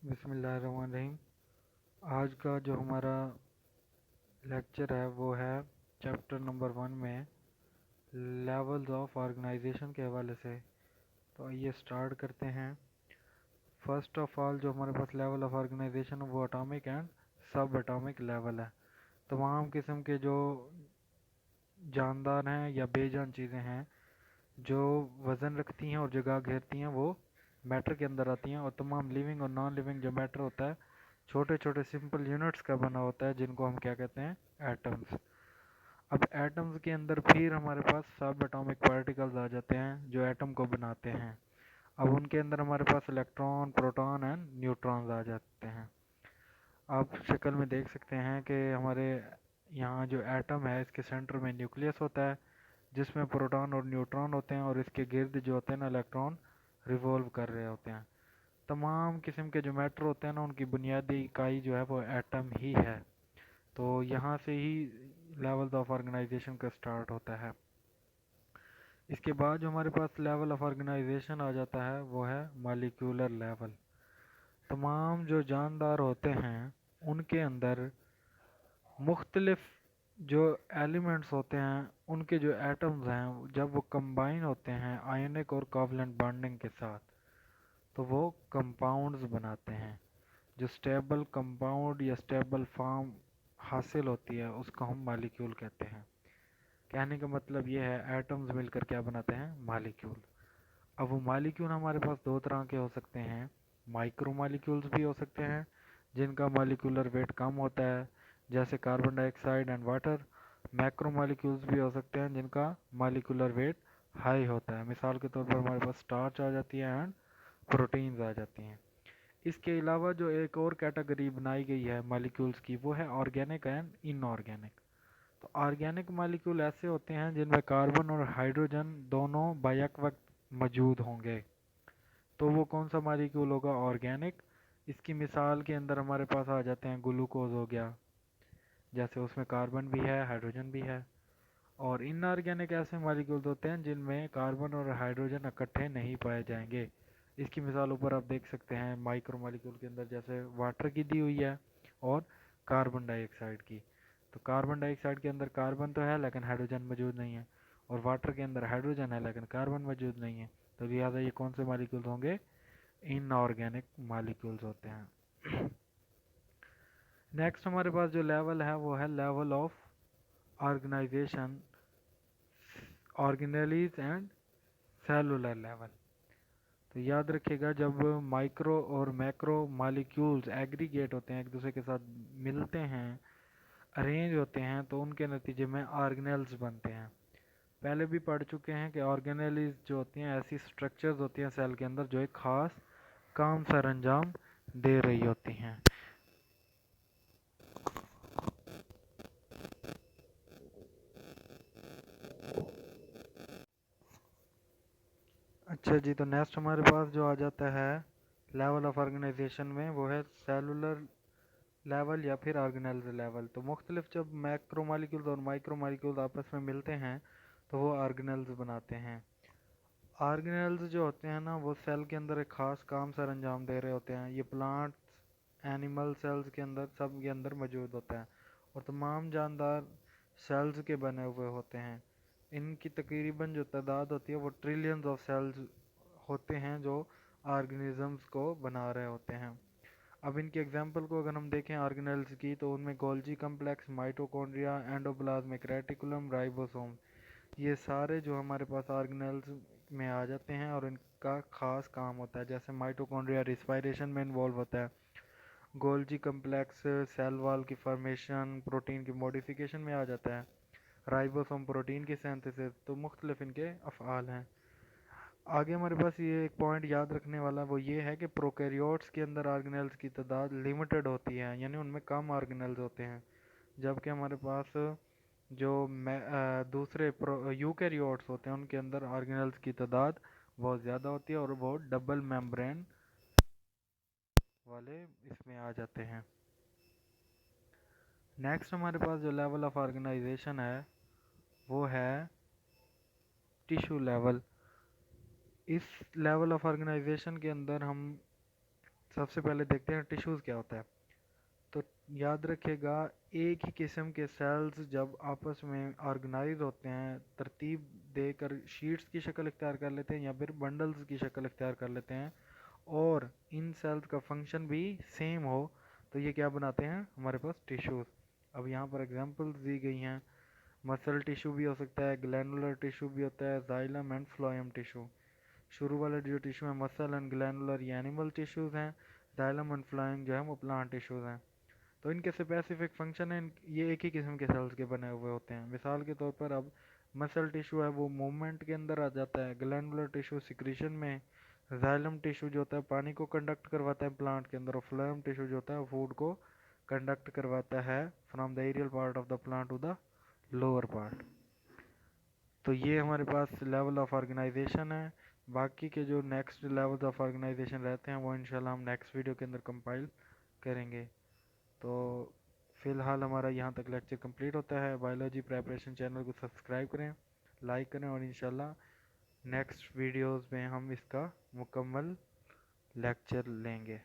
बिस्मिल्लाहिर्रहमानिर्रहीम। आज का जो हमारा लेक्चर है वो है चैप्टर नंबर 1 में लेवल्स ऑफ ऑर्गेनाइजेशन के हवाले से। तो आइए स्टार्ट करते हैं। फर्स्ट ऑफ ऑल जो हमारे पास लेवल ऑफ ऑर्गेनाइजेशन है वो एटॉमिक एंड सब एटॉमिक लेवल है। तमाम किस्म के जो जानदार हैं या बेजान चीज़ें हैं जो वज़न रखती हैं और जगह घेरती हैं वो मैटर के अंदर आती हैं, और तमाम लिविंग और नॉन लिविंग जो मैटर होता है छोटे छोटे सिंपल यूनिट्स का बना होता है, जिनको हम क्या कहते हैं, एटम्स। अब एटम्स के अंदर फिर हमारे पास सब एटॉमिक पार्टिकल्स आ जाते हैं जो एटम को बनाते हैं। अब उनके अंदर हमारे पास इलेक्ट्रॉन, प्रोटॉन एंड न्यूट्रॉन्स आ जाते हैं। आप शक्ल में देख सकते हैं कि हमारे यहाँ जो एटम है इसके सेंटर में न्यूक्लियस होता है जिसमें प्रोटॉन और न्यूट्रॉन होते हैं, और इसके गिर्द जो होते हैं ना इलेक्ट्रॉन रिवॉल्व कर रहे होते हैं। तमाम किस्म के जो मैटर होते हैं ना उनकी बुनियादी इकाई जो है वो एटम ही है। तो यहाँ से ही लेवल्स ऑफ ऑर्गेनाइजेशन का स्टार्ट होता है। इसके बाद जो हमारे पास लेवल ऑफ ऑर्गेनाइजेशन आ जाता है वो है मॉलिक्यूलर लेवल। तमाम जो जानदार होते हैं उनके अंदर मुख्तलिफ जो एलिमेंट्स होते हैं उनके जो एटम्स हैं जब वो कंबाइन होते हैं आयनिक और कोवलेंट बॉन्डिंग के साथ तो वो कंपाउंड्स बनाते हैं। जो स्टेबल कंपाउंड या स्टेबल फॉर्म हासिल होती है उसको हम मॉलिक्यूल कहते हैं। कहने का मतलब ये है एटम्स मिलकर क्या बनाते हैं, मॉलिक्यूल। अब वो मॉलिक्यूल हमारे पास दो तरह के हो सकते हैं। माइक्रो मॉलिक्यूल्स भी हो सकते हैं जिनका मॉलिक्यूलर वेट कम होता है, जैसे carbon dioxide and water. Macro molecules भी हो सकते हैं जिनका मॉलिक्यूलर वेट हाई होता है। मिसाल के तौर पर हमारे पास स्टार्च आ जाती है एंड प्रोटीन्स आ जाती हैं। इसके अलावा जो एक और कैटेगरी बनाई गई है मॉलिक्यूल्स की वो है ऑर्गेनिक एंड इनऑर्गेनिक। तो ऑर्गेनिक मॉलिक्यूल ऐसे होते हैं जिनमें कार्बन और हाइड्रोजन दोनों बैक वक्त मौजूद होंगे। तो वो कौन सा मॉलिक्यूल होगा, ऑर्गेनिक। इसकी मिसाल के अंदर हमारे पास आ जाते हैं ग्लूकोज हो गया, जैसे उसमें कार्बन भी है हाइड्रोजन भी है। और इनऑर्गेनिक ऐसे मॉलिक्यूल्स होते हैं जिनमें कार्बन और हाइड्रोजन इकट्ठे नहीं पाए जाएंगे। इसकी मिसाल ऊपर आप देख सकते हैं माइक्रो मॉलिक्यूल के अंदर, जैसे वाटर की दी हुई है और कार्बन डाइऑक्साइड की। तो कार्बन डाइऑक्साइड के अंदर कार्बन तो है लेकिन हाइड्रोजन मौजूद नहीं है, और वाटर के अंदर हाइड्रोजन है लेकिन कार्बन मौजूद नहीं है। तो लिहाजा ये कौन से मॉलिक्यूल्स होंगे, इनऑर्गेनिक मॉलिक्यूल्स होते हैं। नेक्स्ट हमारे पास जो लेवल है वो है level of organisation, organelles and cellular level. तो याद रखिएगा जब माइक्रो और मैक्रो मॉलिक्यूल्स एग्रीगेट होते हैं, एक दूसरे के साथ मिलते हैं, अरेंज होते हैं, तो उनके नतीजे में ऑर्गेनेल्स बनते हैं। पहले भी पढ़ चुके हैं कि ऑर्गेनेलीज जो होती हैं ऐसी स्ट्रक्चर्स होती हैं सेल के अंदर जो एक खास काम सर अंजाम दे रही होती हैं। अच्छा जी, तो नेक्स्ट हमारे पास जो आ जाता है लेवल ऑफ ऑर्गेनाइजेशन में वो है सेलुलर लेवल या फिर ऑर्गेनेल लेवल। तो मुख्तलिफ जब मैक्रो मालिक्यूल्स और माइक्रो मालिक्यूल्स आपस में मिलते हैं तो वो ऑर्गेनेल्स बनाते हैं। ऑर्गेनेल्स जो होते हैं ना वो सेल के अंदर एक खास काम सर अंजाम दे रहे होते हैं। ये प्लांट्स, एनिमल सेल्स के अंदर, सब के अंदर मौजूद होता है, और तमाम जानदार सेल्स के बने हुए होते हैं। इनकी तकरीबन जो तादाद होती है वो ट्रिलियंस ऑफ सेल्स होते हैं जो ऑर्गेनिजम्स को बना रहे होते हैं। अब इनकी एग्जांपल को अगर हम देखें ऑर्गेनेल्स की, तो उनमें Golgi complex, mitochondria, endoplasmic reticulum, ribosome, ये सारे जो हमारे पास ऑर्गेनेल्स में आ जाते हैं और इनका खास काम होता है। जैसे माइटोकॉन्ड्रिया रिस्पायरेशन में इन्वॉल्व होता है, गोल्जी कम्प्लेक्स सेल वॉल की फॉर्मेशन, प्रोटीन की मॉडिफिकेशन में आ जाता है, राइबोसोम प्रोटीन की सिंथेसिस। तो मुख्तलिफ इनके अफ़आल हैं। आगे हमारे पास ये एक पॉइंट याद रखने वाला वो ये है कि प्रोकैरियोट्स के अंदर ऑर्गेनेल्स की तादाद लिमिटेड होती है, यानी उनमें कम ऑर्गेनेल्स होते हैं। जबकि हमारे पास जो दूसरे यूकैरियोट्स होते हैं उनके अंदर ऑर्गेनेल्स की तादाद बहुत ज़्यादा होती है और वो डबल मेम्ब्रेन वाले इसमें आ जाते हैं। नेक्स्ट हमारे पास जो लेवल ऑफ ऑर्गेनाइजेशन है वो है टिश्यू लेवल। इस लेवल ऑफ ऑर्गेनाइजेशन के अंदर हम सबसे पहले देखते हैं टिश्यूज़ क्या होता है। तो याद रखिएगा, एक ही किस्म के सेल्स जब आपस में ऑर्गेनाइज होते हैं, तरतीब देकर शीट्स की शक्ल इख्तियार कर लेते हैं या फिर बंडल्स की शक्ल इख्तियार कर लेते हैं, और इन सेल्स का फंक्शन भी सेम हो, तो ये क्या बनाते हैं, हमारे पास टिश्यूज़। अब यहाँ पर एग्जांपल्स दी गई हैं। मसल टिश्यू भी हो सकता है, ग्लैनुलर टिश्यू भी होता है, जाइलम एंड फ्लोएम टिश्यू। शुरू वाले जो टिश्यू है मसल एंड ग्लैनुलर, ये एनिमल टिश्यूज़ हैं। जाइलम एंड फ्लोएम जो है वो प्लांट टिश्यूज़ हैं। तो इनके स्पेसिफिक फंक्शन है, ये एक ही किस्म के सेल्स के बने हुए होते हैं। मिसाल के तौर पर अब मसल टिश्यू है वो मूवमेंट के अंदर आ जाता है, ग्लैंडुलर टिश्यू सिक्रीशन में, जाइलम टिश्यू जो होता है पानी को कंडक्ट करवाता है प्लांट के अंदर, और फ्लोएम टिश्यू जो होता है फूड को कंडक्ट करवाता है from the aerial part of the plant to the lower part. तो ये हमारे पास लेवल ऑफ ऑर्गेनाइजेशन है। बाकी के जो नेक्स्ट लेवल ऑफ ऑर्गेनाइजेशन रहते हैं वो इंशाल्लाह हम नेक्स्ट वीडियो के अंदर कंपाइल करेंगे। तो फ़िलहाल हमारा यहाँ तक लेक्चर कंप्लीट होता है। बायोलॉजी प्रेपरेशन चैनल को सब्सक्राइब करें, लाइक करें, और इंशाल्लाह नेक्स्ट वीडियोस में हम इसका मुकम्मल लेक्चर लेंगे।